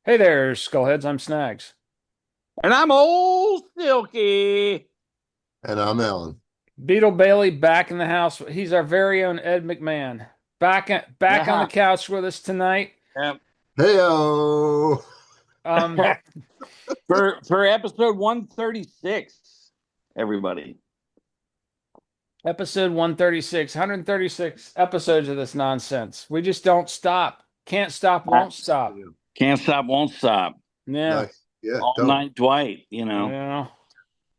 Hey there, Skullheads. I'm Snags. And I'm old Silky. And I'm Alan. Beatle Bailey back in the house. He's our very own Ed McMahon. Back on the Uh-huh. couch with us tonight. Yep. Heyo. Um, For episode 136, everybody. Episode 136, 136 episodes of this nonsense. We just don't stop. Can't stop, Uh, won't stop. Yeah. Can't stop, won't stop. Yeah. Nice. Yeah, All don't. night Dwight. Yeah.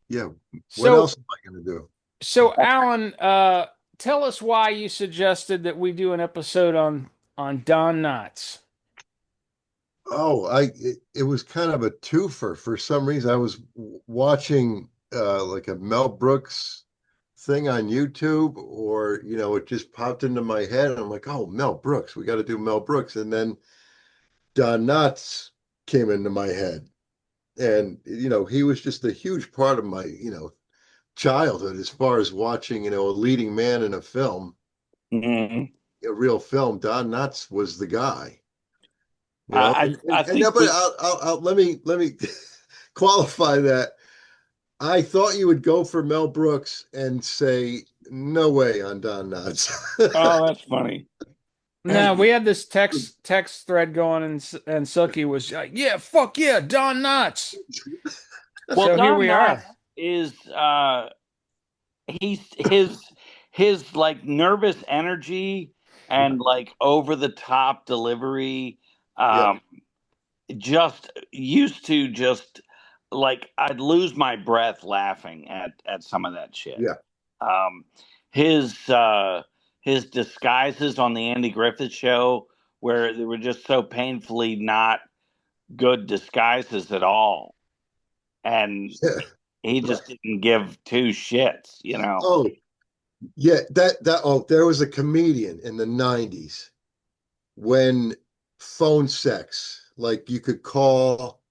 Yeah. What So else am I gonna do? so Alan, tell us why you suggested that we do an episode on Don Knotts. Oh, it was kind of a twofer. For some reason, I was watching like a Mel Brooks thing on YouTube, or it just popped into my head, and I'm like, oh, Mel Brooks, we got to do Mel Brooks. And then Don Knotts came into my head. And he was just a huge part of my childhood as far as watching a leading man in a film, Mhm. a real film. Don Knotts was the guy, I and think but let me qualify that. I thought you would go for Mel Brooks and say no way on Don Knotts. oh, that's funny. No, we had this text thread going, and Silky was like, "Yeah, fuck yeah, Don Knotts." Well, So here Don we Knotts are. is he's his like nervous energy and like over the top delivery. Yeah, Um, just used to just like I'd lose my breath laughing at some of that shit. yeah, Um, his disguises on the Andy Griffith show, where they were just so painfully not good disguises at all, and yeah. he Right. just didn't give two shits. Oh, yeah. That. Oh, there was a comedian in the '90s when phone sex, like you could call,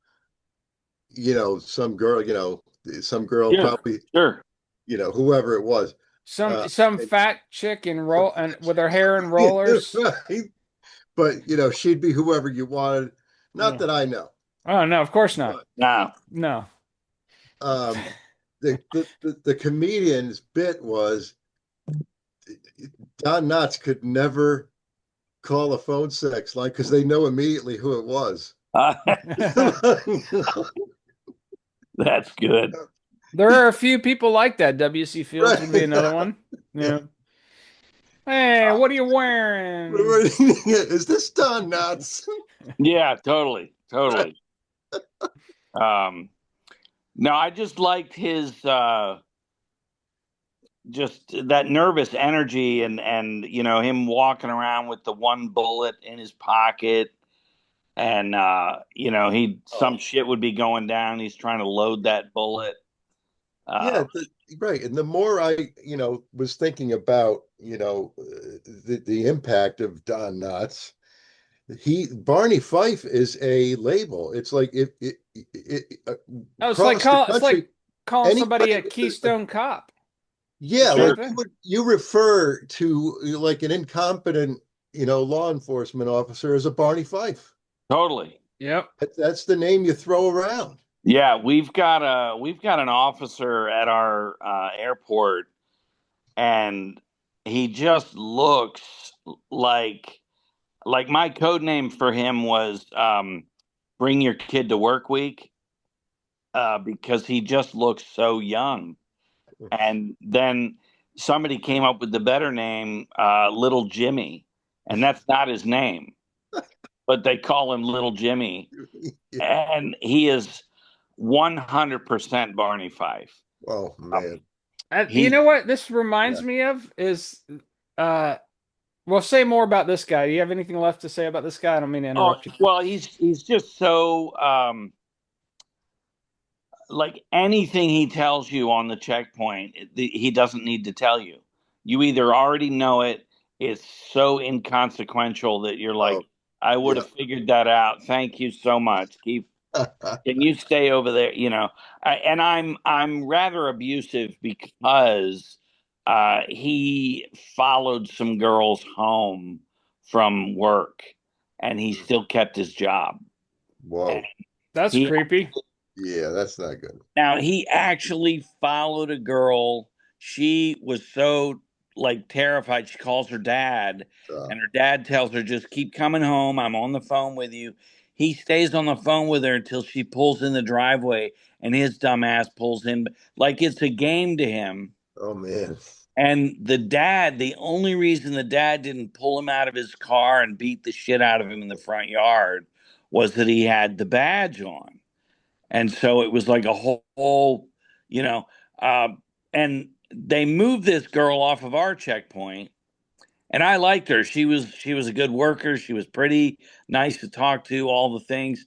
some girl Sure, probably, sure. whoever it was. Some And, fat chick in roll and with her hair in rollers. right? But she'd be whoever you wanted. Not Yeah. that I know, Oh no, of course not. but No, No. um, the comedian's bit was Don Knotts could never call a phone sex line because they know immediately who it was. that's good. There are a few people like that. W.C. Fields would be Right. another one. Yeah. Yeah. Hey, what are you wearing? Is this Don Knotts? Yeah, totally, Right. totally. Um, no, I just liked his just that nervous energy and him walking around with the one bullet in his pocket and he Oh, some shit would be going down. He's trying to load that bullet. yeah, Uh, right. And the more I, was thinking about, the impact of Don Knotts, Barney Fife is a label. It's like Oh, across the it's like country, calling somebody anybody a Keystone Cop. The yeah, same sure, like thing. you refer to like an incompetent, law enforcement officer as a Barney Fife. Totally. Yep. That's the name you throw around. yeah, we've got an officer at our airport, and he just looks like my code name for him was "Bring Your Kid to Work Week," because he just looks so young. And then somebody came up with the better name, Little Jimmy, and that's not his name, but they call him Little Jimmy, Yeah. and he is 100% Barney Fife. Oh Um, man. You he's know what this reminds Yeah. me of is uh well, say more about this guy. Do you have anything left to say about this guy? I don't mean to oh interrupt you. well, he's just so like anything he tells you on the checkpoint, he doesn't need to tell you. You either already know it. It's so inconsequential that you're Oh like, I would yeah. have figured that out. Thank you so much. Can you stay over there? And I'm rather abusive because he followed some girls home from work, and he still kept his job. Whoa. That's He creepy. Yeah, that's not good. Now he actually followed a girl. She was so like terrified. She calls her dad, Uh, and her dad tells her, "Just keep coming home. I'm on the phone with you." He stays on the phone with her until she pulls in the driveway, and his dumb ass pulls in like it's a game to him. oh man. And the dad, the only reason the dad didn't pull him out of his car and beat the shit out of him in the front yard was that he had the badge on. And so it was like a whole, you know, uh, and they moved this girl off of our checkpoint, and I liked her. She was a good worker. She was pretty nice to talk to, all the things.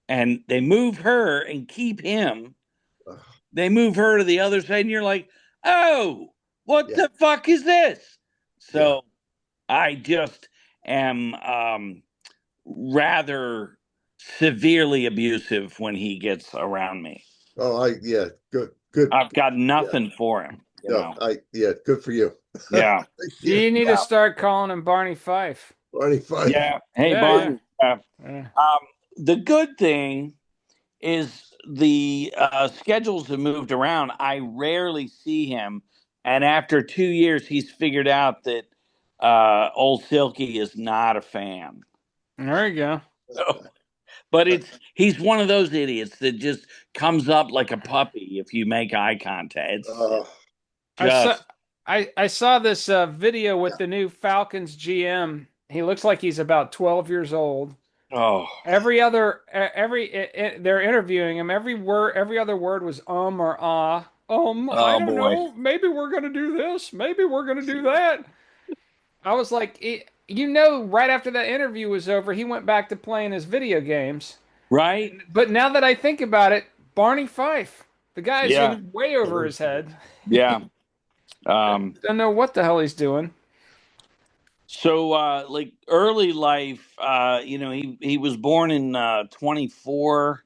And they move her and keep him. Uh, They move her to the other side, and you're like, oh, what yeah, the fuck is this? yeah. So I just am rather severely abusive when he gets around me. Oh, yeah, good, good. I've got Yeah, nothing for him, you no, know. yeah, good for you. Yeah. Yeah, You need to Yeah. start calling him Barney Fife. Barney Fife. Yeah. Hey, Yeah, yeah. Barney. Yeah. The good thing is the schedules have moved around. I rarely see him. And after 2 years, he's figured out that old Silky is not a fan. There you go. So, but he's one of those idiots that just comes up like a puppy if you make eye contact. It's Uh, I saw just, I saw this video with the new Falcons GM. He looks like he's about 12 years old. oh, They're interviewing him. Every other word was or ah. I oh don't boy. know. Maybe we're gonna do this. Maybe we're gonna do that. I was like, right after that interview was over, he went back to playing his video games. Right? But now that I think about it, Barney Fife, the guy's Yeah. in way over his head. Yeah. Um, Don't know what the hell he's doing. So, like early life, he was born in 24,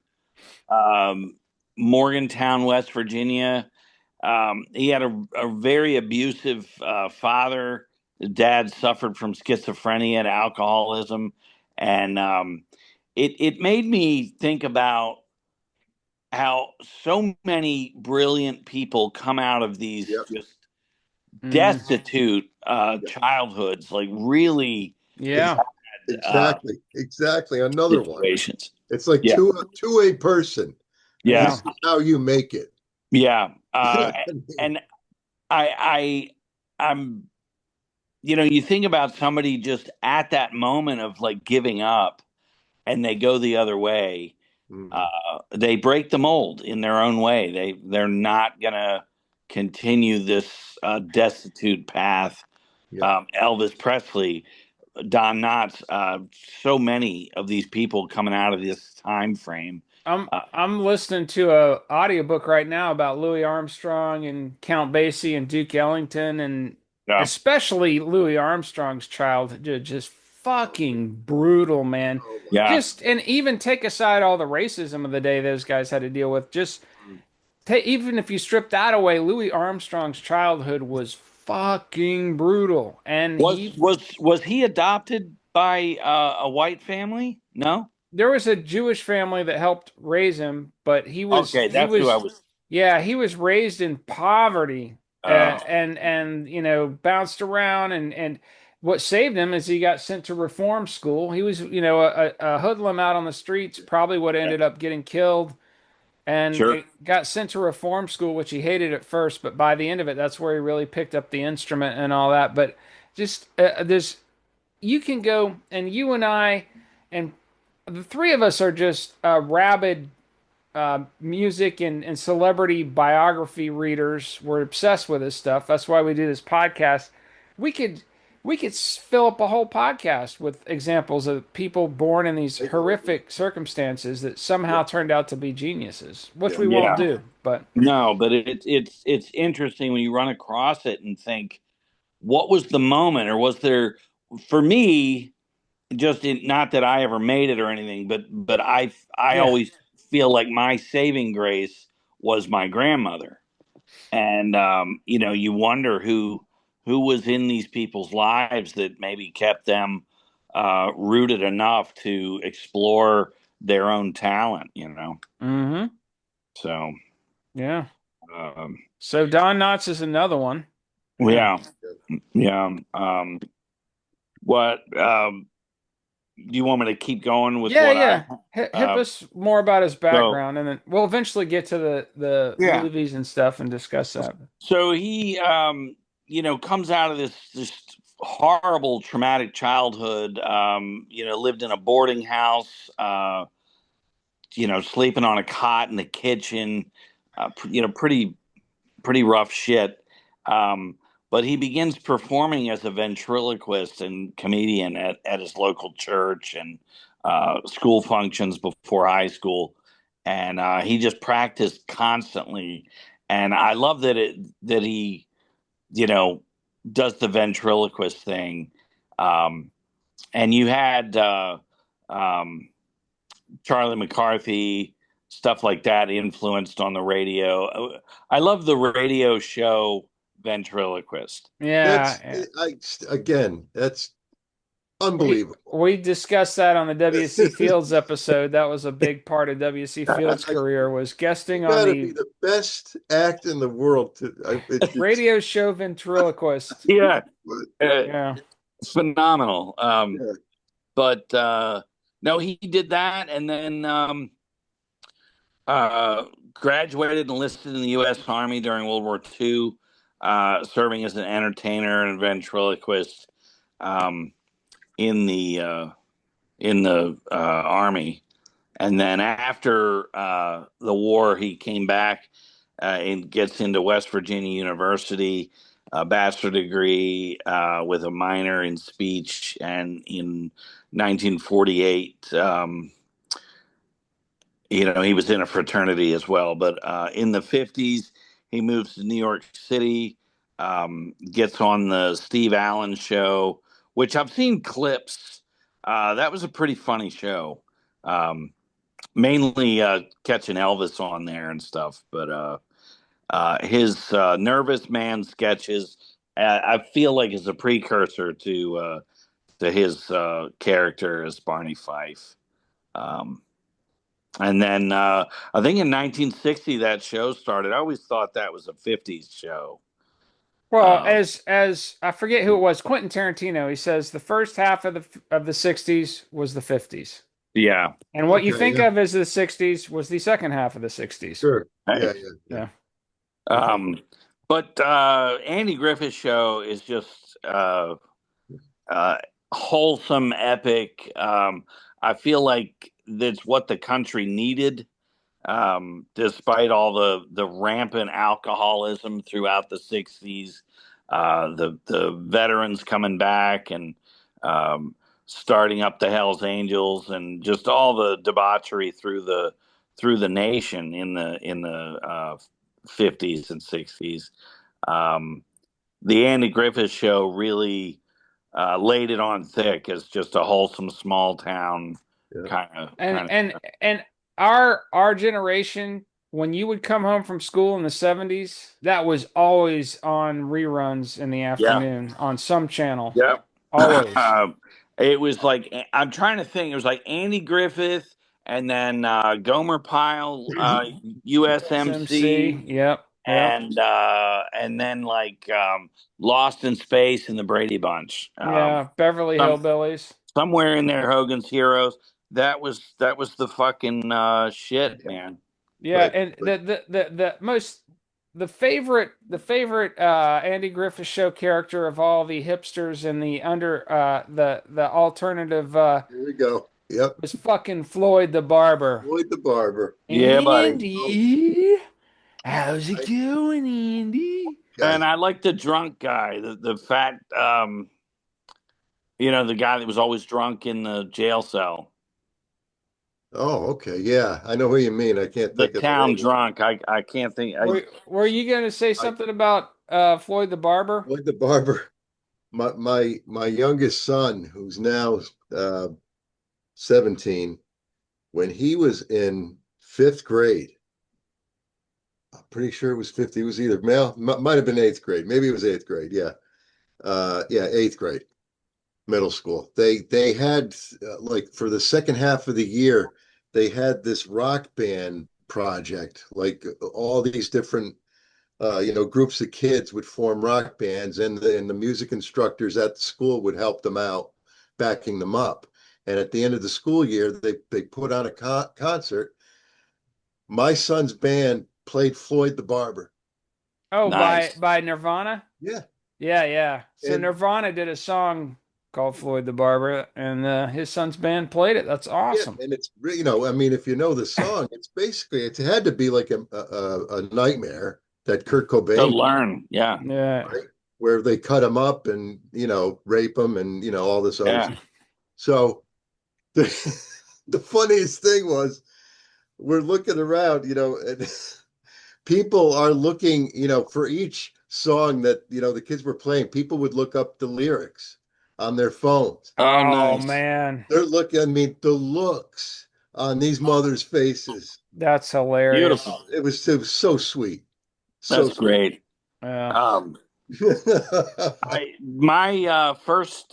um, Morgantown, West Virginia. He had a very abusive father. His dad suffered from schizophrenia and alcoholism, and it made me think about how so many brilliant people come out of these yep, just Mm, destitute yep. childhoods, like really yeah. uh, Exactly. Another one. situations. It's like Yeah, to a person. yeah, Yeah. This is how you make it. yeah. I And I'm, you think about somebody just at that moment of like giving up, and they go the other way. Mhm. They break the mold in their own way. They're not gonna continue this destitute path. Yep. Elvis Presley, Don Knotts, so many of these people coming out of this time frame. I'm Uh, I'm listening to a audiobook right now about Louis Armstrong and Count Basie and Duke Ellington and yeah, especially Louis Armstrong's childhood, just fucking brutal, man. Oh my yeah, Just and even take aside all the racism of the day those guys had to deal with, just God. even if you strip that away, Louis Armstrong's childhood was fucking brutal. And was he adopted by a white family? No. there was a Jewish family that helped raise him, but Okay, he that's who I was was. yeah, he was raised in poverty Uh, and bounced around and what saved him is he got sent to reform school. He was, a hoodlum out on the streets, probably would have yeah, ended up getting killed and sure. it got sent to reform school, which he hated at first, but by the end of it, that's where he really picked up the instrument and all that. But just there's you can go and you and I and the three of us are just rabid music and celebrity biography readers. We're obsessed with this stuff. That's why we do this podcast. We could fill up a whole podcast with examples of people born in these horrific circumstances that somehow Yeah. turned out to be geniuses, which Yeah. we won't Yeah. do. But No, but it's interesting when you run across it and think, what was the moment, or was there, for me, not that I ever made it or anything, but I yeah, always feel like my saving grace was my grandmother. And you wonder who was in these people's lives that maybe kept them rooted enough to explore their own talent, Mm-hmm. So, Yeah. um, So Don Knotts is another one. Yeah. yeah, yeah. What do you want me to keep going with Yeah, what I? yeah. Hip Uh, us more about his so background, and then we'll eventually get to the yeah, movies and stuff and discuss that. so he, comes out of this horrible traumatic childhood. Lived in a boarding house. Sleeping on a cot in the kitchen. Pretty rough shit. Um, but he begins performing as a ventriloquist and comedian at his local church and school functions before high school. And he just practiced constantly. And I love that he, you know, does the ventriloquist thing. Um, and you had um, Charlie McCarthy, stuff like that influenced on the radio. I love the radio show Ventriloquist. That's Yeah, I again, that's we unbelievable. we discussed that on the W.C. Fields episode. That was a big part of W.C. Fields' I, career was you guesting on got to the be the best act in the world to. It's radio show ventriloquist. Yeah, uh, Yeah. phenomenal. yeah. But no, he did that, and then uh, graduated and enlisted in the U.S. Army during World War II, serving as an entertainer and ventriloquist um, in the Army. And then after the war, he came back and gets into West Virginia University, a bachelor degree with a minor in speech. And in 1948, he was in a fraternity as well. But in the 50s, he moves to New York City, gets on the Steve Allen show, which I've seen clips. That was a pretty funny show. Mainly catching Elvis on there and stuff. But his Nervous Man sketches, I feel like, is a precursor to his character as Barney Fife. Um, and then I think in 1960 that show started. I always thought that was a 50s show. Well, Um, as I forget who it was, Quentin Tarantino, he says the first half of the 60s was the 50s. yeah. And what you Okay. think Yeah. of as the 60s was the second half of the 60s. Sure. Yeah. Right. Yeah. Yeah. Yeah. Okay. Um, but Andy Griffith's show is just uh, wholesome, epic. I feel like that's what the country needed, despite all the rampant alcoholism throughout the '60s. The veterans coming back and starting up the Hell's Angels and just all the debauchery through the nation in the '50s and '60s. Um, the Andy Griffith Show really laid it on thick as just a wholesome small town Yeah. kind of And kind and of. and our generation, when you would come home from school in the 70s, that was always on reruns in the Yeah, afternoon on some channel. yeah. Always. It was like I'm trying to think. It was like Andy Griffith and then Gomer Pyle, USMC, SMC. Yep. Yep. and then like Lost in Space and the Brady Bunch. Yeah. Beverly Some Hillbillies. somewhere in there, Hogan's Heroes. That was the fucking shit, man. Yeah, Right. and Right. the most the favorite Andy Griffith Show character of all the hipsters and the under the alternative Here we go. Yep. was fucking Floyd the Barber. Lloyd the barber. Yeah, buddy. Oh, Andy, how's it I, going, Andy? guy. And I like the drunk guy, the fat, the guy that was always drunk in the jail cell, Oh, okay. Yeah, I know who you mean. I can't the think of the town name. drunk. I can't think. Were you going to say I something about Floyd the Barber? Lloyd the barber. My youngest son, who's now 17, when he was in fifth grade, I'm pretty sure it was fifth. He was either male, might have been eighth grade. Maybe it was eighth grade. Yeah. Yeah, eighth grade, middle school. They had like for the second half of the year, they had this rock band project, like all these different groups of kids would form rock bands, and the music instructors at the school would help them out, backing them up. And at the end of the school year, they put on a concert. My son's band played Floyd the Barber. Oh, by Nice. Nirvana? Yeah, Yeah, yeah. So and Nirvana did a song called Floyd the Barber, and his son's band played it. That's yeah, awesome. and it's I mean, if you know the song, it's basically it had to be like a nightmare that Kurt To Cobain, learn. Yeah. Yeah. right? Where they cut him up and rape him and all this other Yeah. stuff. So the, the funniest thing was we're looking around, and people are looking, for each song that, the kids were playing, people would look up the lyrics on their phones. Oh, Oh nice. man, They're looking, I mean, the looks on these mothers' faces. that's hilarious. Beautiful. It was so sweet. So That's sweet. great. Yeah. Um, my first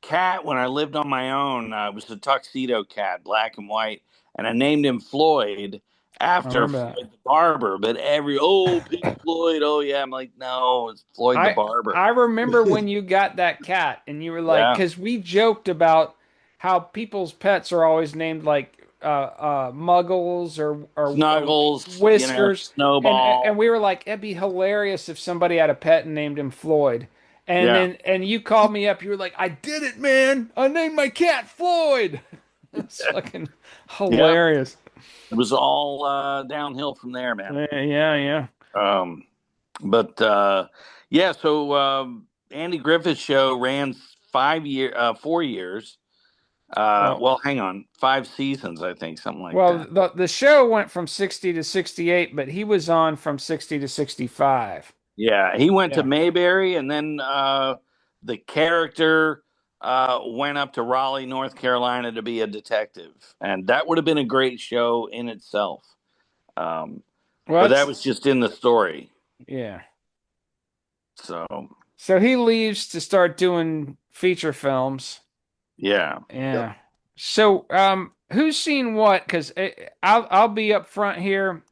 cat when I lived on my own was a tuxedo cat, black and white, and I named him Floyd I after remember that. Floyd the Barber. But Pink Floyd, oh yeah, I'm like, no, it's Floyd the I Barber. I remember when you got that cat and you were like, Yeah, because we joked about how people's pets are always named like Muggles or Snuggles, Whiskers, and Snowball. we were like, it'd be hilarious if somebody had a pet and named him Floyd. And Yeah, then you called me up, you were like, I did it, man. I named my cat Floyd. It's fucking yep. hilarious. It was all downhill from there, man. Yeah, yeah. Um, but yeah, so Andy Griffith's show ran 4 years. Well, Well, hang on, 5 seasons, I think, something like Well, that. the show went from 60 to 68, but he was on from 60 to 65. Yeah, he went to Yeah. Mayberry, and then the character went up to Raleigh, North Carolina, to be a detective, and that would have been a great show in itself. Um, Well, but that it's was just in the story. yeah. So So he leaves to start doing feature films. yeah. Yep. Yeah. So who's seen what? Because I'll be up front here.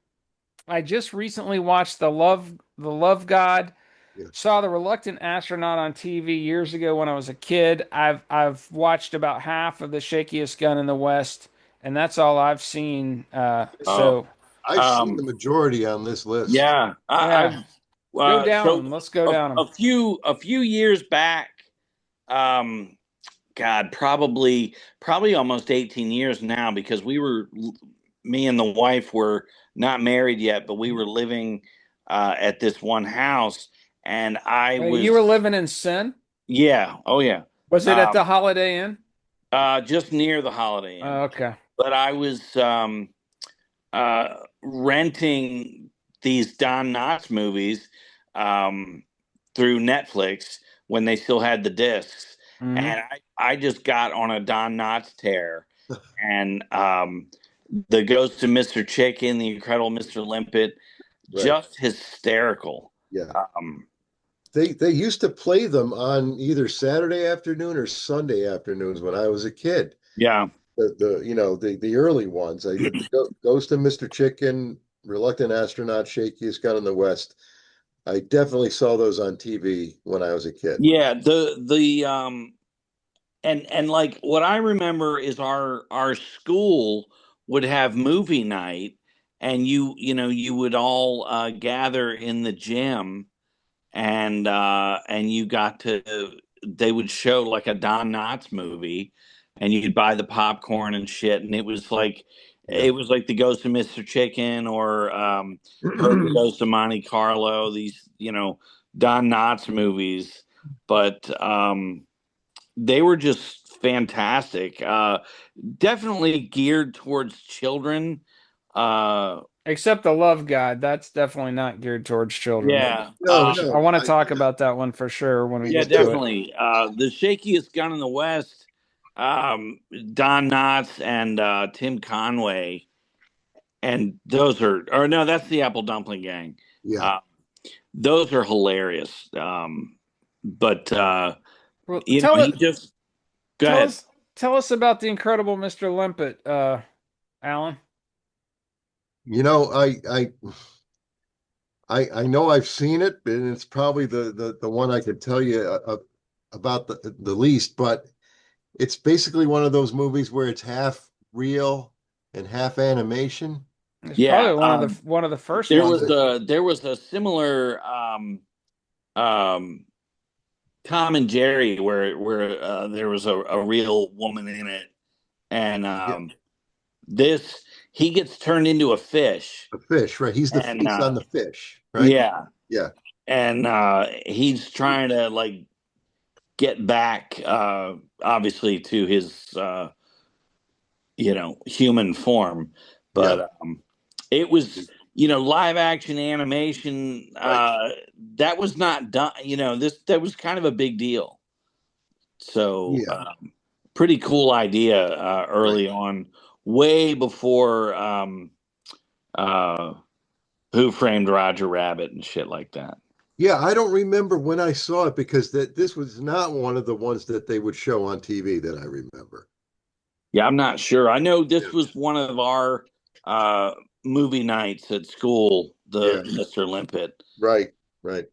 I just recently watched the Love God. Yeah. Saw The Reluctant Astronaut on TV years ago when I was a kid. I've watched about half of The Shakiest Gun in the West, and that's all I've seen. Oh, So I've seen the um, majority on this list. yeah. yeah, I've go down so them. Let's go a, down them. a few years back. Um, God, probably almost 18 years now, because me and the wife were not married yet, but we were living at this one house, and I You were was, living in Sin. yeah, oh yeah, Was it at um, the Holiday Inn? just near the Holiday Inn, Okay. but I was renting these Don Knotts movies um, through Netflix when they still had the discs, Hmm. and I just got on a Don Knotts tear, and the Ghost of Mr. Chicken, the Incredible Mr. Limpet, Right. just hysterical. Yeah. Um, They used to play them on either Saturday afternoon or Sunday afternoons when I was a kid. yeah, The early ones. Ghost of Mr. Chicken, Reluctant Astronaut, Shakiest Gun in the West. I definitely saw those on TV when I was a kid. yeah. The and like what I remember is our school would have movie night, and you would all gather in the gym, and you got to they would show like a Don Knotts movie, and you'd buy the popcorn and shit, and Yeah. it was like the Ghost of Mr. Chicken, or Herbie Goes to Monte Carlo, these Don Knotts movies, but they were just fantastic. Definitely geared towards children. Uh, Except the Love God. That's definitely not geared towards children. yeah. No, I no. want to talk about that one for sure when we Yeah, get to it. definitely. The shakiest gun in the West, Don Knotts and Tim Conway, and those are, or no, that's the Apple Dumpling Gang. Yeah. Uh, those are hilarious. But Well, he just go tell ahead. us tell us about the Incredible Mr. Limpet. Alan? You know, I know I've seen it, and it's probably the one I could tell you about the least, but it's basically one of those movies where it's half real and half animation. It's Yeah. probably one of the first There ones. was a similar um, Tom and Jerry where there was a real woman in it, and Yeah, this he gets turned into a fish, the fish, right? and He's on the fish, right? yeah, Yeah, and he's trying to like get back, obviously to his human form, yeah, but it was live action animation right. that was not done. This that was kind of a big deal. So Yeah, pretty cool idea right. early on, way before uh, Who Framed Roger Rabbit and shit like that. Yeah, I don't remember when I saw it because this was not one of the ones that they would show on TV that I remember. Yeah, I'm not sure. I know Yeah, this was one of our uh, movie nights at school, the yeah, Mr. Limpet. right, right.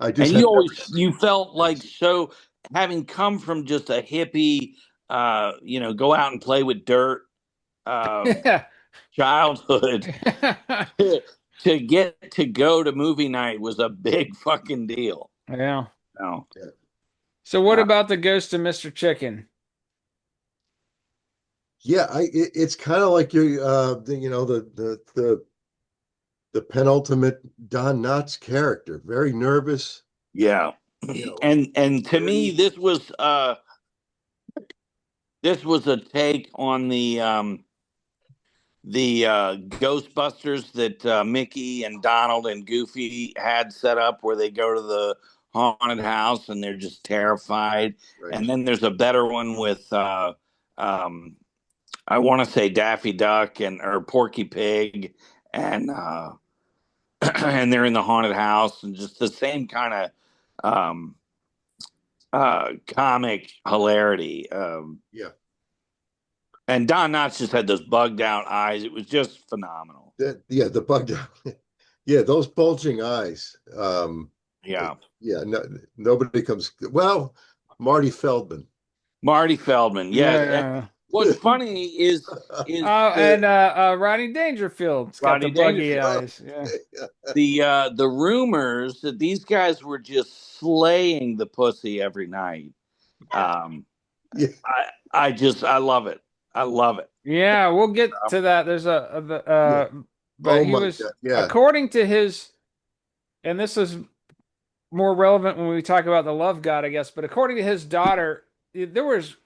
I just And have you never always you felt like, yes. so having come from just a hippie, go out and play with dirt Yeah. childhood, to get to go to movie night was a big fucking deal. Yeah. No. Yeah, So what Uh, about the Ghost of Mr. Chicken? yeah, it's kind of like your the penultimate Don Knotts character, very nervous, yeah. you know, And to me, very this was a take on the Ghostbusters that Mickey and Donald and Goofy had set up, where they go to the haunted house and they're just terrified. right. And then there's a better one with um, I want to say Daffy Duck and or Porky Pig, and and they're in the haunted house, and just the same kind of um, comic hilarity. Yeah, And Don Knotts just had those bugged out eyes. It was just phenomenal. yeah, the bug down. Yeah, those bulging eyes. Yeah. Yeah, no, nobody comes. Well, Marty Feldman. Marty Feldman. Yeah. And Yeah. what's funny is Oh, and Rodney Dangerfield's got the Rodney buggy Dangerfield. Oh, eyes. Yeah. The rumors that these guys were just slaying the pussy every night. Um, yeah. I love it. I love it. Yeah, we'll get to that. There's Yeah. but Oh he my was, God. Yeah. according to his, and this is more relevant when we talk about the love god, I guess, but according to his daughter, there was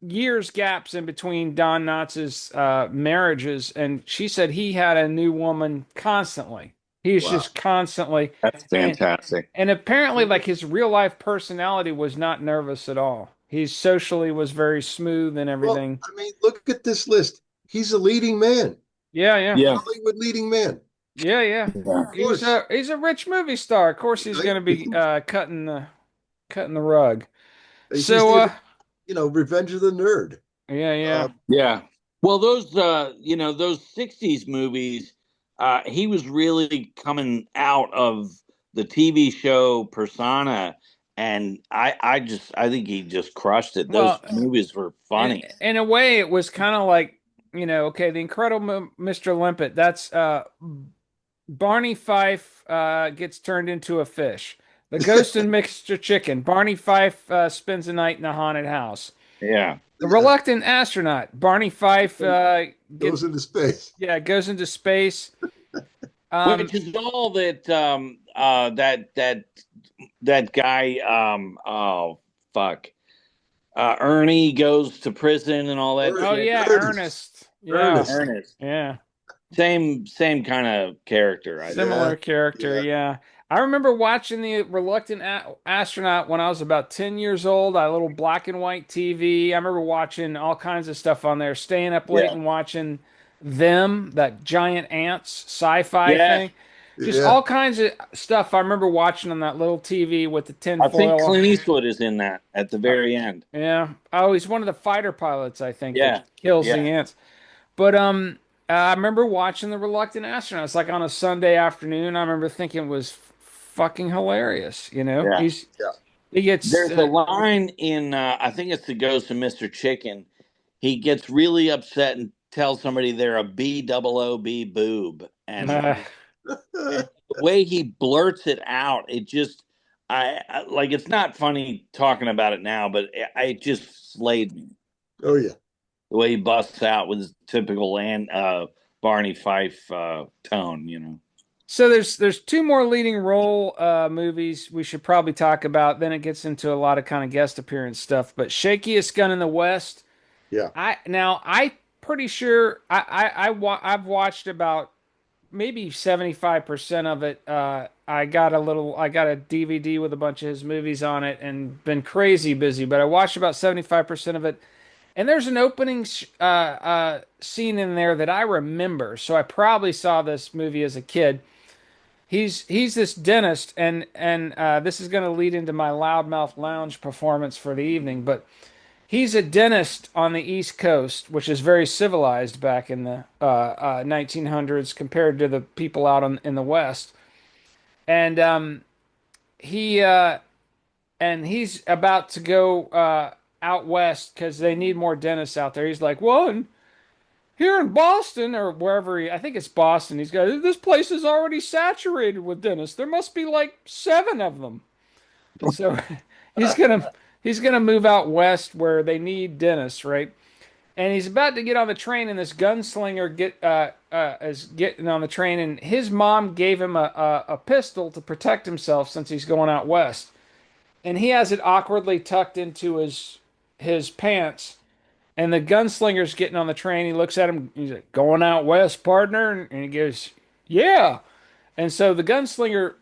years gaps in between Don Knotts's marriages, and she said he had a new woman constantly. He's Wow. just constantly, That's and fantastic. and apparently, like his real life personality was not nervous at all. He socially was very smooth and Well, everything. I mean, look at this list. He's a leading man, Yeah, yeah, Yeah. Hollywood leading man. yeah, yeah. Yeah. Of course. He's a rich movie star. Of course, he's Right? going to be cutting the rug. He's So, the, Revenge of the Nerd. yeah, yeah. Yeah. Well, those 60s movies, he was really coming out of the TV show persona, and I think he just crushed it. Those Well, movies were funny. in a way, it was kind of like, okay, the Incredible Mr. Limpet. That's Barney Fife gets turned into a fish. The Ghost and Mixture Chicken. Barney Fife spends a night in a haunted house. Yeah. The Yeah, Reluctant Astronaut. Barney Fife gets goes into space. yeah goes into space. Which Um, is all that that guy oh fuck, Ernie goes to prison and all that oh shit. yeah, Ernest. Ernest. Yeah, Ernest. Ernest, yeah. same kind of character, I think. Yeah, Similar character, yeah. yeah. I remember watching the Reluctant Astronaut when I was about 10 years old. I had a little black and white TV. I remember watching all kinds of stuff on there, staying up late Yeah, and watching them, that giant ants sci-fi yeah. thing. Just Yeah. all kinds of stuff I remember watching on that little TV with the tin I think foil. Clint Eastwood is in that at the very end. Yeah. Oh, he's one of the fighter pilots, I think, that Yeah, kills yeah, the ants. But I remember watching The Reluctant Astronaut. It's like on a Sunday afternoon. I remember thinking it was fucking hilarious. Yeah. He gets There's a line in I think it's the Ghost of Mr. Chicken. He gets really upset and tells somebody they're a B boob, and the way he blurts it out, it just I like it's not funny talking about it now, but it just slayed me. Oh yeah. The way he busts out with his typical and Barney Fife tone, you know. so there's two more leading role movies we should probably talk about. Then it gets into a lot of kind of guest appearance stuff. But Shakiest Gun in the West. Yeah. I pretty sure I've watched about maybe 75% of it. I got a DVD with a bunch of his movies on it and been crazy busy, but I watched about 75% of it. And there's an opening scene in there that I remember. So I probably saw this movie as a kid. He's this dentist, and this is going to lead into my Loudmouth Lounge performance for the evening. But he's a dentist on the East Coast, which is very civilized back in the 1900s compared to the people out in the West. And he and he's about to go out west because they need more dentists out there. He's like, well, here in Boston or wherever I think it's Boston. He's got this place is already saturated with dentists. There must be like seven of them. So he's gonna he's gonna move out west where they need dentists, right? And he's about to get on the train, and this gunslinger is getting on the train, and his mom gave him a pistol to protect himself since he's going out west, and he has it awkwardly tucked into his pants. And the gunslinger's getting on the train. He looks at him. He's like, "Going out west, partner?" And he goes, "Yeah." And so the gunslinger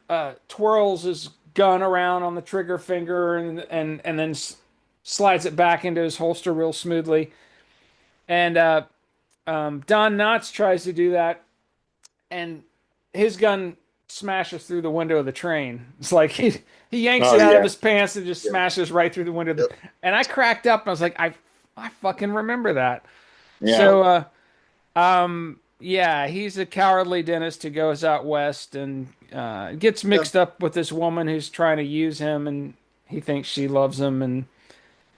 twirls his gun around on the trigger finger and then slides it back into his holster real smoothly. And Don Knotts tries to do that, and his gun smashes through the window of the train. It's like he yanks Oh it out of yeah, his pants and just Yeah. smashes right through the window. Yep. And I cracked up and I was like, I fucking remember that. yeah. So yeah, he's a cowardly dentist who goes out west and gets Yeah. mixed up with this woman who's trying to use him, and he thinks she loves him, and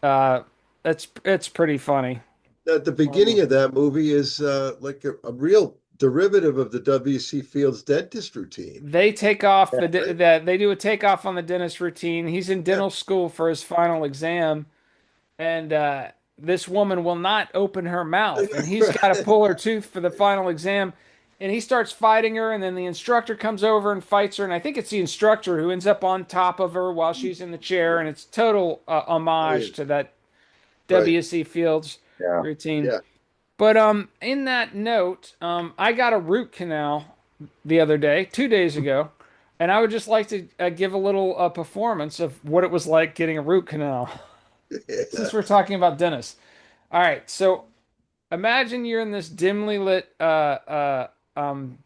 uh, it's pretty funny. The beginning of that movie is like a real derivative of the W.C. Fields dentist routine, They take off right? they do a takeoff on the dentist routine. He's in Yeah. dental school for his final exam, and this woman will not open her mouth, and he's got to Right. pull her tooth for the final exam. And he starts fighting her, and then the instructor comes over and fights her, and I think it's the instructor who ends up on top of her while she's in the chair, and it's total Oh, yeah. homage to that Right. W.C. Fields Yeah. routine. Yeah. But in that note, I got a root canal the other day, 2 days ago, and I would just like to give a little performance of what it was like getting a root canal, Yeah. since we're talking about dentists. All right, so imagine you're in this dimly lit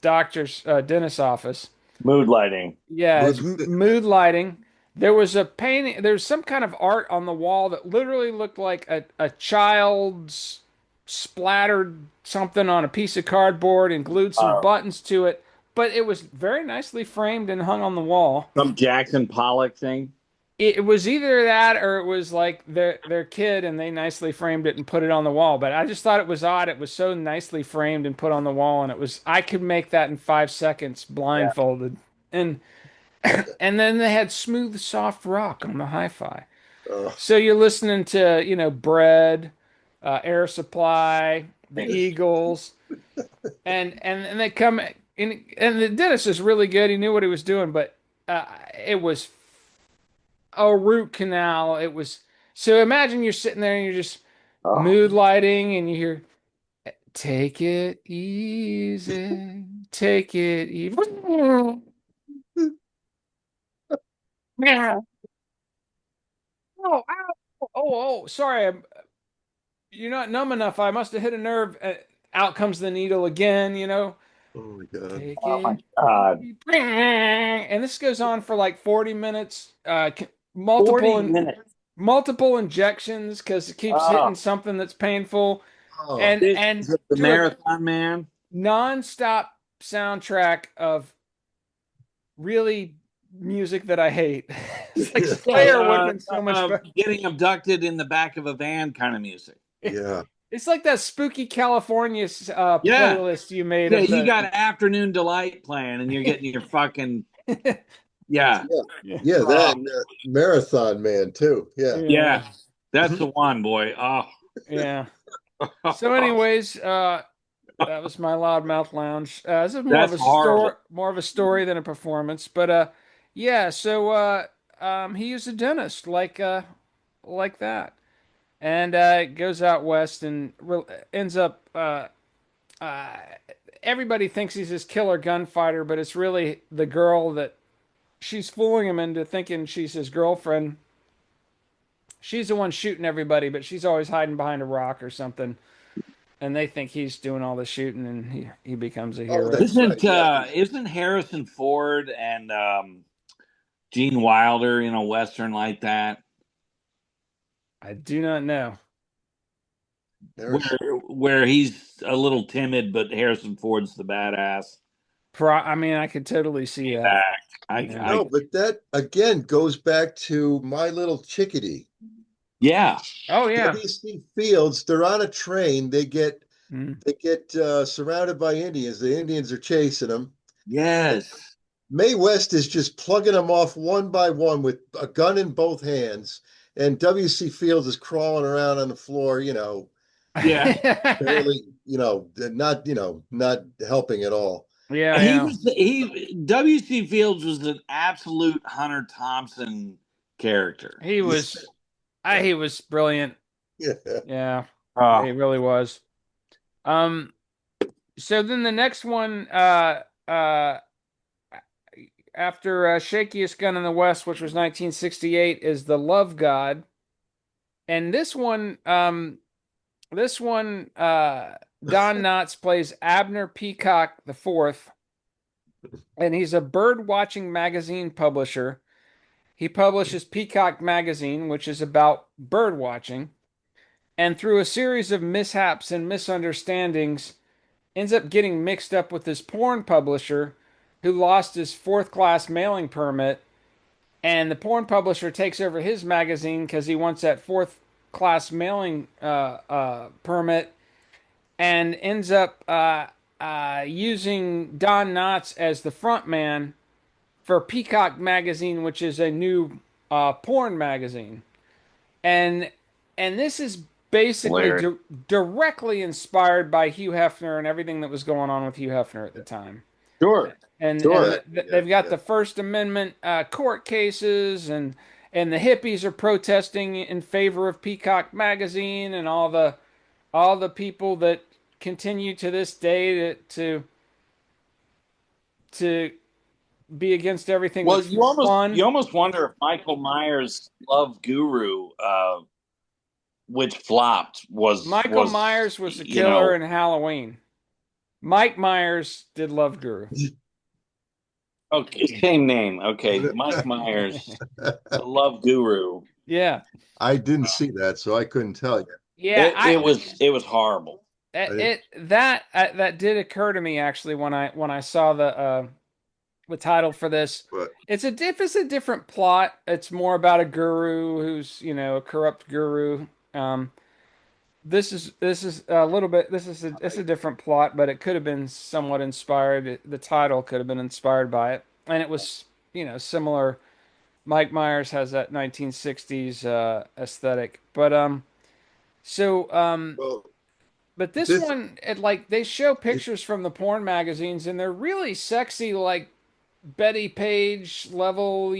doctor's dentist's office. Mood lighting. Yeah, it's Mood- mood lighting. There was a painting, there's some kind of art on the wall that literally looked like a child's splattered something on a piece of cardboard and glued some Uh, buttons to it, but it was very nicely framed and hung on the wall. some Jackson Pollock thing. It was either that or it was like their kid and they nicely framed it and put it on the wall. But I just thought it was odd. It was so nicely framed and put on the wall, and it was I could make that in 5 seconds Yeah. blindfolded. And and then they had smooth, soft rock on the hi-fi. Oh, So you're listening to, Bread, Air Supply, the Thanks. Eagles, and they come in, and the dentist is really good. He knew what he was doing, but it was a root canal. It was so imagine you're sitting there and you're just Oh. mood lighting, and you hear, "Take it easy, take it easy." Oh, ow. Oh, sorry. You're not numb enough. I must have hit a nerve. Out comes the needle again. oh my God. Take Oh my it. God. And this goes on for like 40 minutes. Multiple 40 and minutes. multiple injections because it keeps hitting Oh, something that's painful. Oh, and is it The to a Marathon Man. nonstop soundtrack of really music that I hate. It's like Yeah, Slayer would have been so much better. getting abducted in the back of a van kind of music. yeah. It's like that spooky California Yeah, playlist you made yeah. of You the. got Afternoon Delight playing, and you're getting your fucking yeah. Yeah. Yeah, Yeah, that Oh, and, Marathon Man too. Yeah. yeah, yeah. That's the one, boy. Oh, yeah. So, anyways, that was my loudmouth lounge. This is that's horrible. more of a story than a performance. But yeah. So he used a dentist like that, and goes out west and ends up. Uh, Everybody thinks he's this killer gunfighter, but it's really the girl that she's fooling him into thinking she's his girlfriend. She's the one shooting everybody, but she's always hiding behind a rock or something. And they think he's doing all the shooting, and he becomes a Oh, hero. that's right. Yeah. Isn't Harrison Ford and Gene Wilder in a western like that? I do not know. Where There's where he's a little timid, but Harrison Ford's the badass. I mean, I could totally see that. Act. Yeah. no, but that again goes back to My Little Chickadee. Yeah, Oh yeah. W.C. Fields, they're on a train. Mm. They get surrounded by Indians. The Indians are chasing them. yes, Mae West is just plugging them off one by one with a gun in both hands, and W.C. Fields is crawling around on the floor, yeah. barely, not helping at all. Yeah, He yeah. was he W.C. Fields was an absolute Hunter Thompson character. He was he was brilliant. Yeah. Yeah. He Oh, really was. Um so then the next one after Shakiest Gun in the West, which was 1968, is The Love God. And this one Don Knotts plays Abner Peacock the Fourth, and he's a bird watching magazine publisher. He publishes Peacock Magazine, which is about bird watching, and through a series of mishaps and misunderstandings, ends up getting mixed up with this porn publisher who lost his fourth class mailing permit. And the porn publisher takes over his magazine because he wants that fourth class mailing permit, and ends up using Don Knotts as the front man for Peacock Magazine, which is a new porn magazine. And this is basically hilarious. directly inspired by Hugh Hefner and everything that was going on with Hugh Hefner at the time. Sure, And Yeah, sure. yeah, they've got yeah. the First Amendment court cases, and the hippies are protesting in favor of Peacock Magazine, and all the people that continue to this day to be against everything Well, that's you fun. almost wonder if Michael Myers' Love Guru, which flopped, Michael was Myers was the killer in Halloween. Mike Myers did Love Guru. okay, same name. Okay, Mike Myers, the Love Guru. Yeah, I didn't see that, so I couldn't tell you. yeah. It was horrible. I didn't, That did occur to me actually when I saw the title for this. but It's a different plot. It's more about a guru who's a corrupt guru. Um, this is a little bit. It's a different plot, but it could have been somewhat inspired. The title could have been inspired by it, and it was similar. Mike Myers has that 1960s aesthetic, but so well, but this this one, like they show it, pictures from the porn magazines, and they're really sexy, like Betty Page level.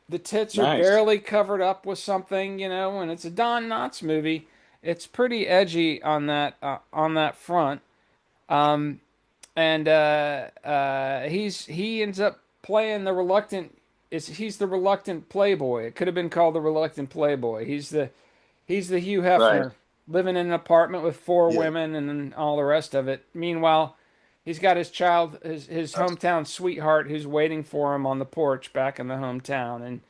The tits are Nice. barely covered up with something, and it's a Don Knotts movie. It's pretty edgy on that front. Um, and he ends up playing the reluctant. He's the reluctant playboy. It could have been called the reluctant playboy. He's the Hugh Right. Hefner living in an apartment with four yeah, women and then all the rest of it. Meanwhile, he's got his hometown sweetheart who's waiting for him on the porch back in the hometown. And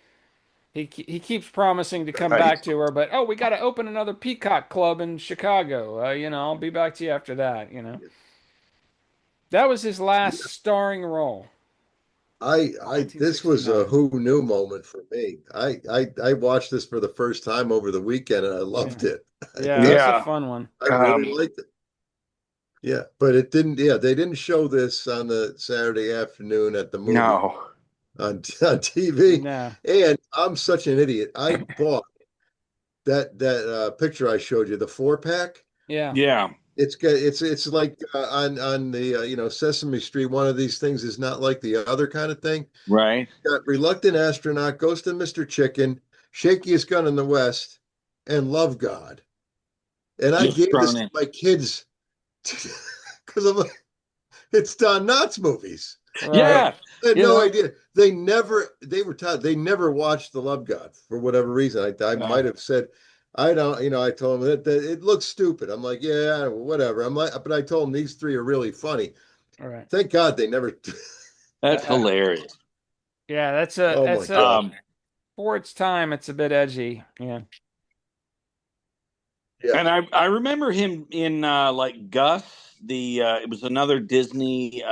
he keeps promising to come Right. back to her, but oh, we got to open another Peacock Club in Chicago. I'll be back to you after that. That was his last Yeah, starring role, this was a 1969. who knew moment for me. I watched this for the first time over the weekend and I Yeah, loved it. yeah, that's a Yeah. fun one. I really Um, liked it. Yeah, but it didn't. Yeah, they didn't show this on the Saturday afternoon at the movie no. on TV. No, And I'm such an idiot. I bought that picture I showed you, the 4 pack. yeah, Yeah. It's like on the Sesame Street. One of these things is not like the other kind of thing. Right. Got Reluctant Astronaut, Ghost of Mr. Chicken, Shakiest Gun in the West, and Love God. And I Just gave this thrown to in. my kids because I'm like, it's Don Knotts movies. right. Yeah. I had You no know. idea. They were taught they never watched The Love God for whatever reason. I Uh, might have said, I don't, I told them that it looks stupid. I'm like, yeah, whatever. I'm like, but I told them these three are really funny. All right. Thank God they never. that's hilarious. Yeah, Oh my that's a God. Um, for its time. It's a bit edgy. Yeah, Yeah. and I remember him in like Gus. It was another Disney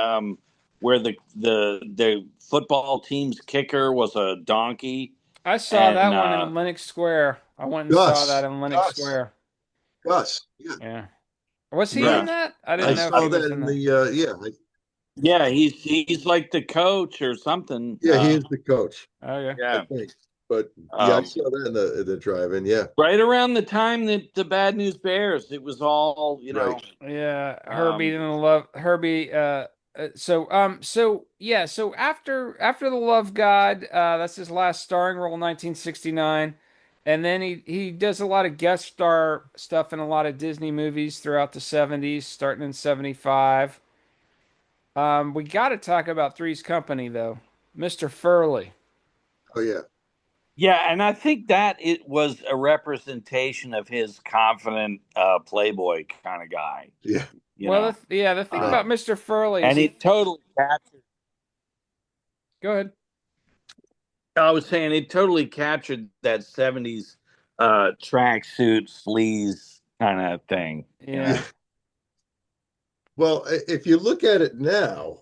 where the football team's kicker was a donkey, I saw and that one in Lenox Square. I went and saw that Gus. in Lenox Gus. Square. Gus. Yeah. Yeah, was he in yeah, that? I didn't I know if saw he that was in in that. the yeah. yeah. He's like the coach or something. Yeah, he is the coach, Oh yeah, I Yeah. think. But yeah, I Um, saw that in the drive-in. Yeah. right around the time that the Bad News Bears, it was all Right. yeah. Herbie Um, and the Love Herbie. So after the Love God, that's his last starring role, 1969, and then he does a lot of guest star stuff in a lot of Disney movies throughout the 70s, starting in 75. We got to talk about Three's Company though, Mr. Furley. Oh yeah. yeah, and I think that it was a representation of his confident playboy kind of guy, Yeah. you Well, know. the thing Right. about Mr. Furley is And he. it totally captured. Go ahead. I was saying it totally captured that '70s tracksuit sleaze kind of thing, you Yeah. know. Yeah. Well, if you look at it now,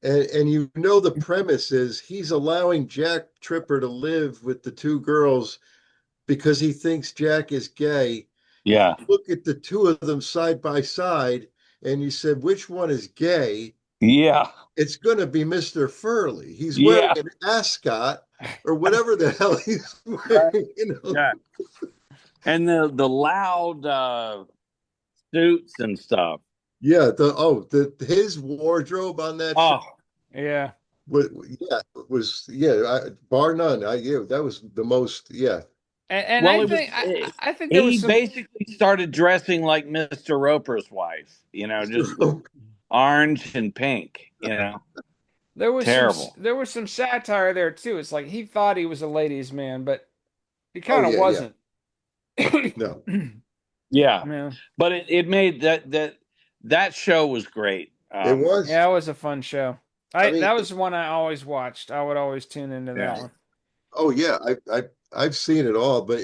and the premise is he's allowing Jack Tripper to live with the two girls because he thinks Jack is gay. If Yeah, you look at the two of them side by side and you said which one is gay, yeah, it's going to be Mr. Furley. He's wearing yeah, an ascot or whatever the hell he's right. wearing, you know. Yeah. And the loud suits and stuff. Yeah, the his wardrobe on that show Oh, Yeah. was, yeah, was yeah, bar none. Yeah, that was the most, yeah. And well, I it was. think I think there was He some basically started dressing like Mr. Roper's wife. Just orange and pink. Terrible. there was some satire there too. It's like he thought he was a ladies' man, but he Oh kind of yeah, yeah. wasn't. No, Yeah, Yeah. but it made that show was great. it was. Yeah, it was a fun show. I I mean, That was one I always watched. I would always tune into that Yeah. one. oh yeah, I've seen it all, but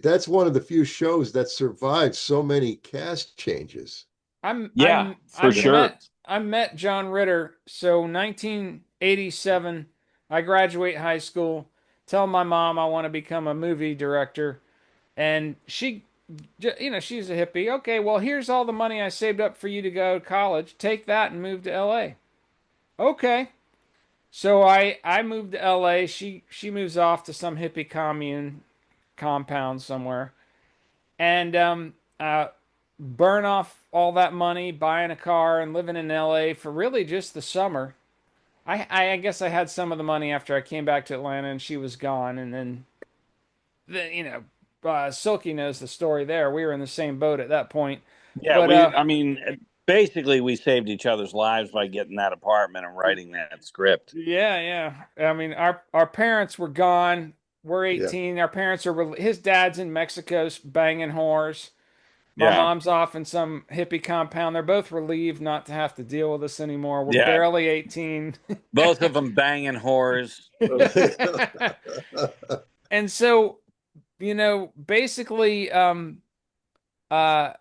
that's one of the few shows that survived so many cast changes. Yeah, for sure. I met John Ritter. So 1987, I graduate high school. Tell my mom I want to become a movie director, and she's a hippie. Okay, well here's all the money I saved up for you to go to college. Take that and move to L.A. Okay. So I moved to LA. She moves off to some hippie commune compound somewhere, and burn off all that money buying a car and living in LA for really just the summer. I guess I had some of the money after I came back to Atlanta and she was gone, and then Silky knows the story there. We were in the same boat at that point, Yeah, but I mean, basically, we saved each other's lives by getting that apartment and writing that script. yeah, yeah. I mean, our parents were gone. We're Yeah. 18. Our parents are his dad's in Mexico banging whores. My Yeah. mom's off in some hippie compound. They're both relieved not to have to deal with us anymore. We're Yeah. barely 18. Both of them banging whores. And so, basically, uh,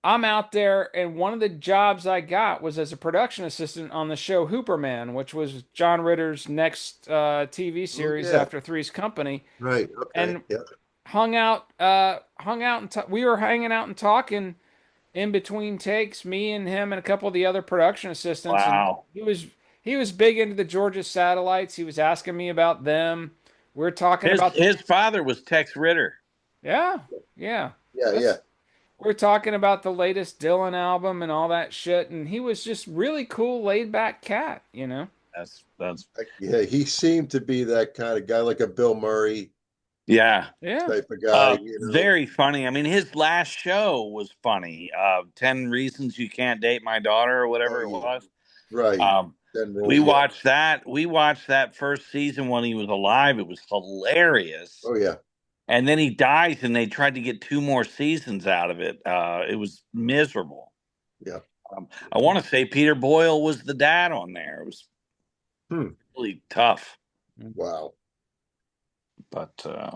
I'm out there, and one of the jobs I got was as a production assistant on the show Hooperman, which was John Ritter's next TV Oh series yeah, after Three's Company, right. Okay. and Yeah. hung out, and we were hanging out and talking in between takes, me and him and a couple of the other production assistants, and Wow. he was big into the Georgia satellites. He was asking me about them. We're talking His about the his father was Tex Ritter. yeah, yeah. Yeah. Yeah. That's we're talking about the latest Dylan album and all that shit, and he was just really cool, laid back cat. That's Yeah. He seemed to be that kind of guy, like a Bill Murray yeah. Yeah, type of guy. You know. Very funny. I mean, his last show was funny. 10 Reasons You Can't Date My Daughter or Oh whatever it yeah. was. Right. Um, Then we yeah. watched that. We watched that first season when he was alive. It was hilarious. Oh yeah. And then he dies, and they tried to get two more seasons out of it. It was miserable. Yeah. I want to say Peter Boyle was the dad on there. It was Hmm. really tough, Wow. but Yeah.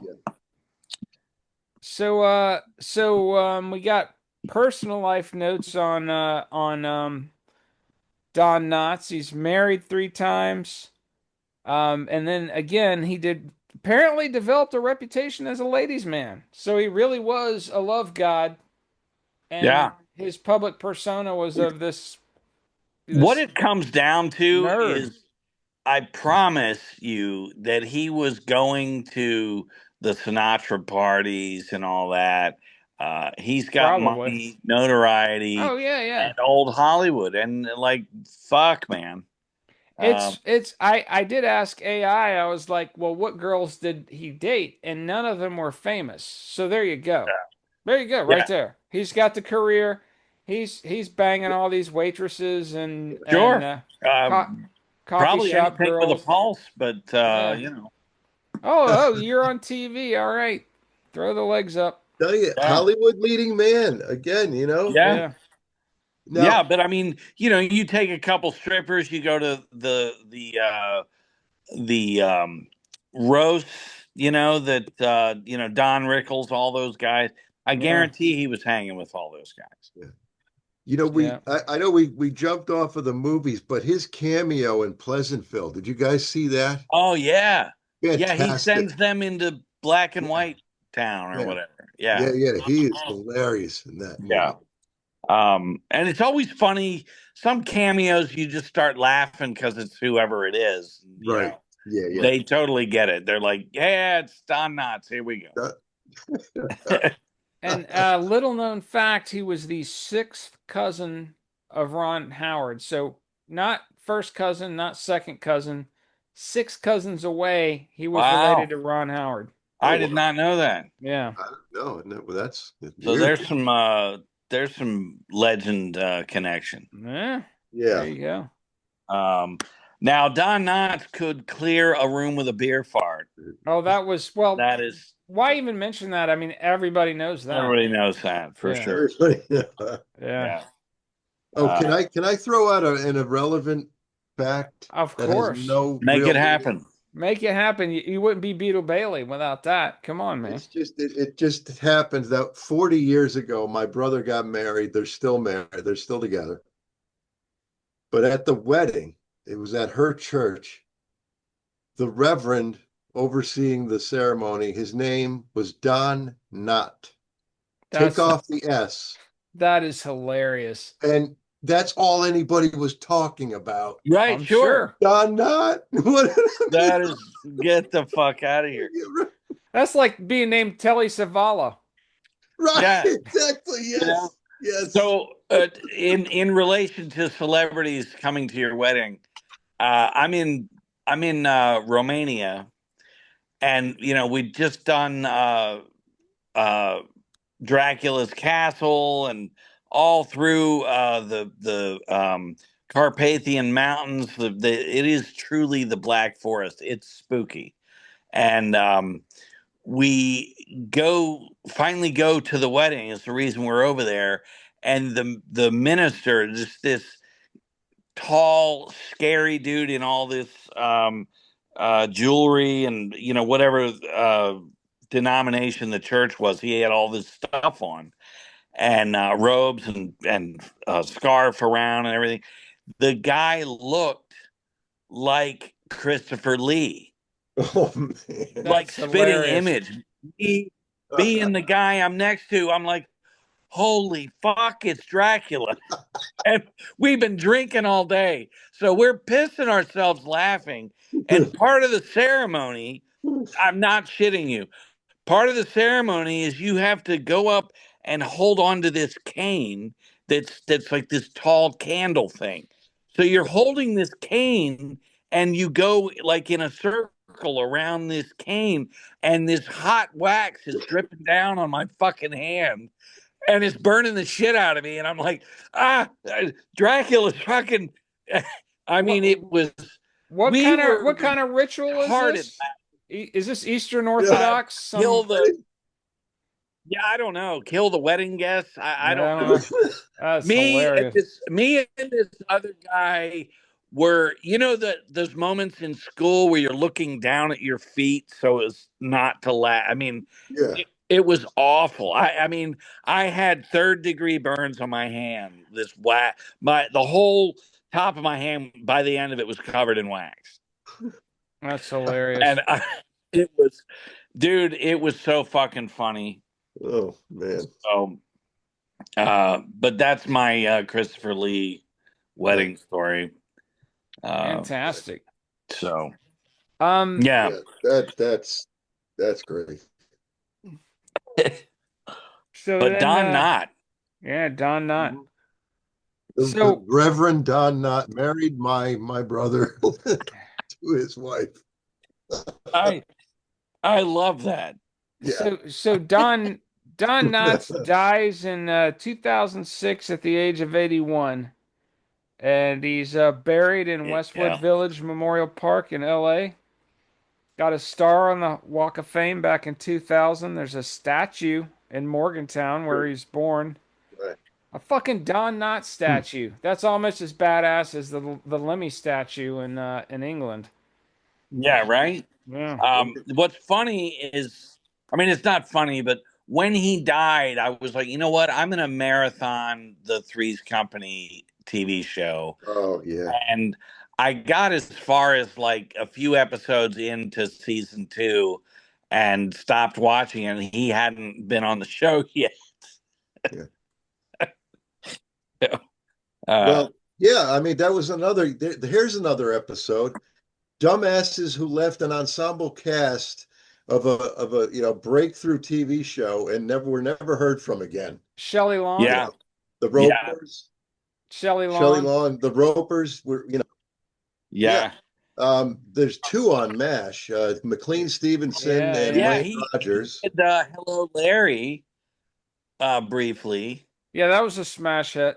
we got personal life notes on Don Knotts. He's married 3 times. And then again, he did apparently developed a reputation as a ladies' man. So he really was a love god, and yeah. his public persona was of this What this it comes down to nerd, is I promise you that he was going to the Sinatra parties and all that. He's got probably. money, notoriety, Oh yeah, yeah. and old Hollywood. And like, fuck, man. Um, I did ask AI. I was like, well, what girls did he date? And none of them were famous. So there you go. There you go, right yeah, there. He's got the career. He's banging all these waitresses and sure. co coffee Probably shop anything with a girls. pulse, but Yeah. you know, Oh, you're on TV. All right. Throw the legs up. Tell you, yeah, Hollywood leading man again. You know. yeah. Yeah. Yeah, Now, but I mean, you take a couple strippers, you go to the roasts, that Don Rickles, all those guys. I Yeah. guarantee he was hanging with all those guys. yeah. You know, Yeah. I know we jumped off of the movies, but his cameo in Pleasantville, did you guys see that? Oh yeah, yeah. He Fantastic. sends them into black and Yeah, white town or yeah, whatever. Yeah, yeah, yeah. He is hilarious in that yeah. movie. And it's always funny. Some cameos you just start laughing because it's whoever it is. Right. Yeah, yeah. They totally get it. They're like, yeah, it's Don Knotts. Here we go. And little known fact, he was the sixth cousin of Ron Howard. So not first cousin, not second cousin, six cousins away. He was related Wow. to Ron Howard. I Oh, did wow. not know that. Yeah. I don't know. No, well, that's So weird. there's some legend connection. Yeah. There Yeah. you go. Um, now Don Knotts could clear a room with a beer fart. Oh, that was well. That is Why even mention that? I mean, everybody knows that. everybody knows that for Yeah. sure. Everybody. Yeah. Yeah. Oh, Uh, can I throw out an irrelevant fact Of that has course. no make real it meaning? happen. Make it happen. You wouldn't be Beetle Bailey without that. Come on, man. It just happens that 40 years ago, my brother got married. They're still married. They're still together. But at the wedding, it was at her church. The reverend overseeing the ceremony, his name was Don Knott. Take That's off the S. that is hilarious. And that's all anybody was talking about. Right, I'm sure. sure. Don Knott. What? That is get the fuck out of here. That's like being named Telly Savalas. Right, Yeah. exactly. Yeah. Yes. Yes. So in relation to celebrities coming to your wedding, I'm in Romania, and we'd just done uh, Dracula's castle and all through the Carpathian Mountains. It is truly the Black Forest. It's spooky, and we finally go to the wedding. It's the reason we're over there. And the minister, just this tall, scary dude in all this jewelry and whatever denomination the church was, he had all this stuff on and robes and scarf around and everything. The guy looked like Christopher Lee, Oh man. like That's spitting hilarious. image. Me being the guy I'm next to, I'm like, holy fuck, it's Dracula. And we've been drinking all day. So we're pissing ourselves laughing. And part of the ceremony, I'm not shitting you, part of the ceremony is you have to go up and hold on to this cane that's like this tall candle thing. So you're holding this cane and you go like in a circle around this cane, and this hot wax is dripping down on my fucking hand and it's burning the shit out of me. And I'm like, Dracula's fucking. I What mean, it was. what We kind of were what kind of ritual is hard at this? Is this Eastern Yeah. Orthodox? kill Some the. Yeah, I don't know. Kill the wedding guests. I Yeah, I don't don't know. know. That's hilarious. Me and this other guy were, those moments in school where you're looking down at your feet so as not to laugh. I mean, Yeah. it was awful. I mean, I had third-degree burns on my hand. The whole top of my hand by the end of it was covered in wax, That's hilarious. and it was, dude, it was so fucking funny. Oh man. So, but that's my Christopher Lee Right. wedding story. Fantastic. So Um, yeah, Yeah. That's great. so but then, Don Knott. yeah, Don Knott. The So, Reverend Don Knott married my brother to his wife. I I love that. Yeah. so Don Knotts dies in 2006 at the age of 81, and he's buried in Westwood Yeah, Village Memorial Park in L.A. Got a star on the Walk of Fame back in 2000. There's a statue in Morgantown where he's born. Right. A fucking Don Knotts statue. That's almost as badass as the Lemmy statue in England. yeah, right. Yeah. What's funny is, I mean, it's not funny, but when he died, I was like, you know what? I'm gonna marathon the Three's Company TV show, Oh yeah. and I got as far as like a few episodes into season 2, and stopped watching it. And he hadn't been on the show yet. Yeah. uh, Well, yeah, I mean that was another here's another episode. Dumbasses who left an ensemble cast of a breakthrough TV show and were never heard from again. Shelley Long. You yeah, know, the yeah, Ropers, Shelley Shelley Long. Long, the Ropers were, yeah. yeah, There's two on MASH, McLean Stevenson Yeah, and yeah. yeah. Wayne He Rogers. did Hello Larry briefly. Yeah, that was a smash hit.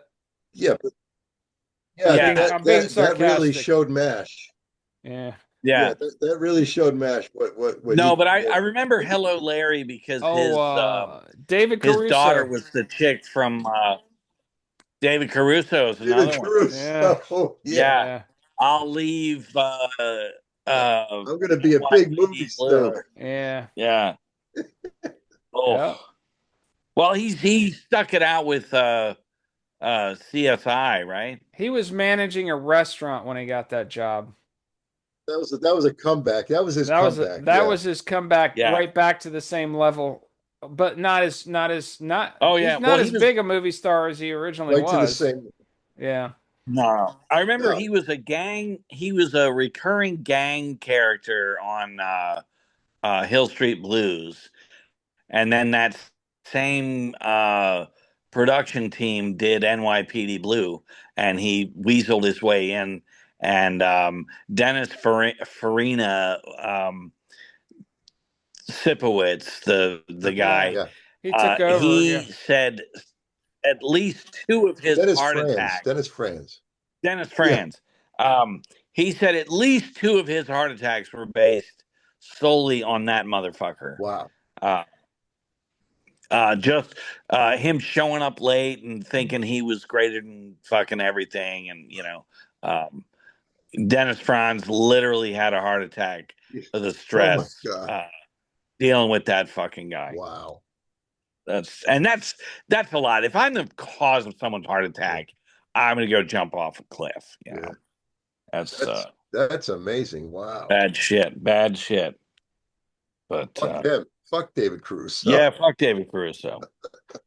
Yeah, but yeah, Yeah, I'm being that really sarcastic. showed MASH. Yeah. Yeah, yeah. that really showed MASH what he No, but could I do. remember Hello Larry because Oh, David his daughter Caruso. was the chick from David Caruso is David another one. Yeah. Caruso. Yeah, Yeah, Yeah. I'll leave I'm gonna be a big movie NYPD Blue. star. Yeah. Yeah. Yeah. Oh, well, he stuck it out with CSI, right? He was managing a restaurant when he got that job. That was a comeback. That was his comeback. That Yeah, was his comeback Yeah. right back to the same level, but not Oh he's yeah. Well, not he as was big a movie star as he originally right to the was. same. Yeah. no. I remember Yeah. he was a gang. He was a recurring gang character on Hill Street Blues, and then that same production team did NYPD Blue, and he weaseled his way in. And Dennis Farina Sipowicz, the guy, Yeah, He took over. he Yeah. said at least 2 of his Dennis heart Franz. attacks. Dennis Franz. Dennis Yeah. Franz. He said at least 2 of his heart attacks were based solely on that motherfucker. Wow. Uh, just him showing up late and thinking he was greater than fucking everything, and um, Dennis Franz literally had a heart attack of the Oh my stress God. dealing with that fucking guy. Wow. That's a lot. If I'm the cause of someone's heart Yeah. attack, I'm gonna go jump off a cliff. Yeah. That's That's amazing. Wow. bad shit. Bad shit. But Fuck him. Fuck David Cruz. yeah, fuck David Caruso.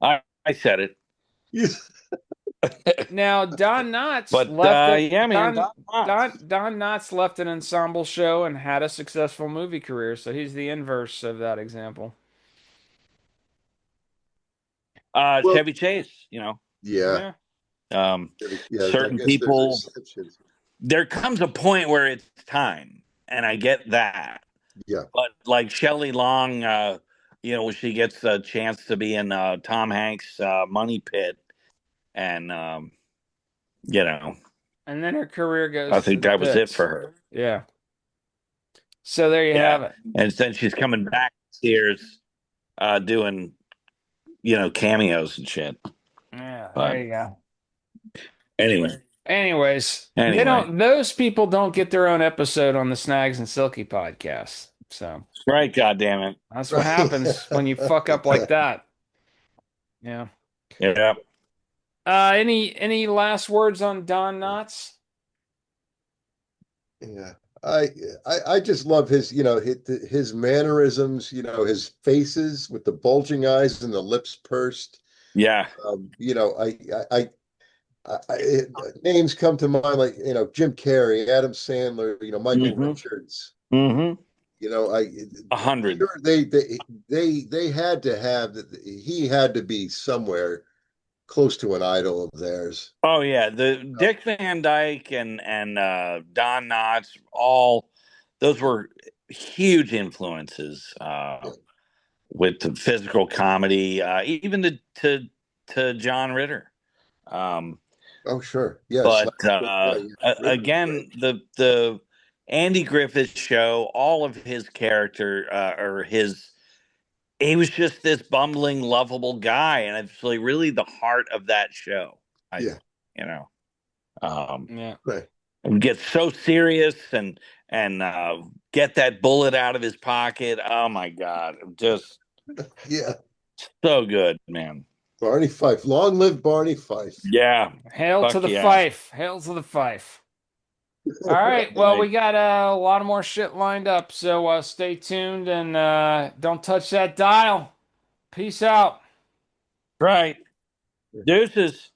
I said it. Now Don Knotts But left it. yeah, man, Don Don Knotts. Don Knotts left an ensemble show and had a successful movie career. So he's the inverse of that example. Well, Chevy Chase. yeah. Yeah. Um, Yeah, I certain guess there's people. exceptions. There comes a point where it's time, and I get that. Yeah. But like Shelley Long, when she gets a chance to be in Tom Hanks' Money Pit, and you know, And then her career I goes to think the that was it pits. for her. Yeah. So there you Yeah, have it. and then she's coming back Sears, doing cameos and shit. Yeah, there But you go. anyway, anyway, Those people don't get their own episode on the Snags and Silky podcast. So right? God damn it! that's what Right. happens when you fuck up like that. Yeah. Yeah. Any last words on Don Knotts? Yeah. I, I just love his mannerisms, his faces with the bulging eyes and the lips pursed. Yeah. You know, names come to mind like Jim Carrey, Adam Sandler, Michael Mm-hmm. Richards. Mm-hmm. I 100. sure they had to have that. He had to be somewhere close to an idol of theirs. Oh yeah, the Dick Van Dyke and Don Knotts, all those were huge influences Yeah. with the physical comedy, even to John Ritter. Um, Oh, sure. Yes. but Yeah, yeah. Ritter's great. again, the Andy Griffith Show, all of his character or his he was just this bumbling, lovable guy, and it's really the heart of that show. I Yeah. you know. Um, Yeah. Right. and get so serious and get that bullet out of his pocket. Oh my God, just Yeah. so good, man. Barney Fife. Long live Barney Fife. Yeah, Hail to fuck the yeah. fife. Hail to the fife. All right. Well, we Right, got a lot more shit lined up, so stay tuned and don't touch that dial. Peace out. right. Deuces.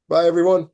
Bye, everyone.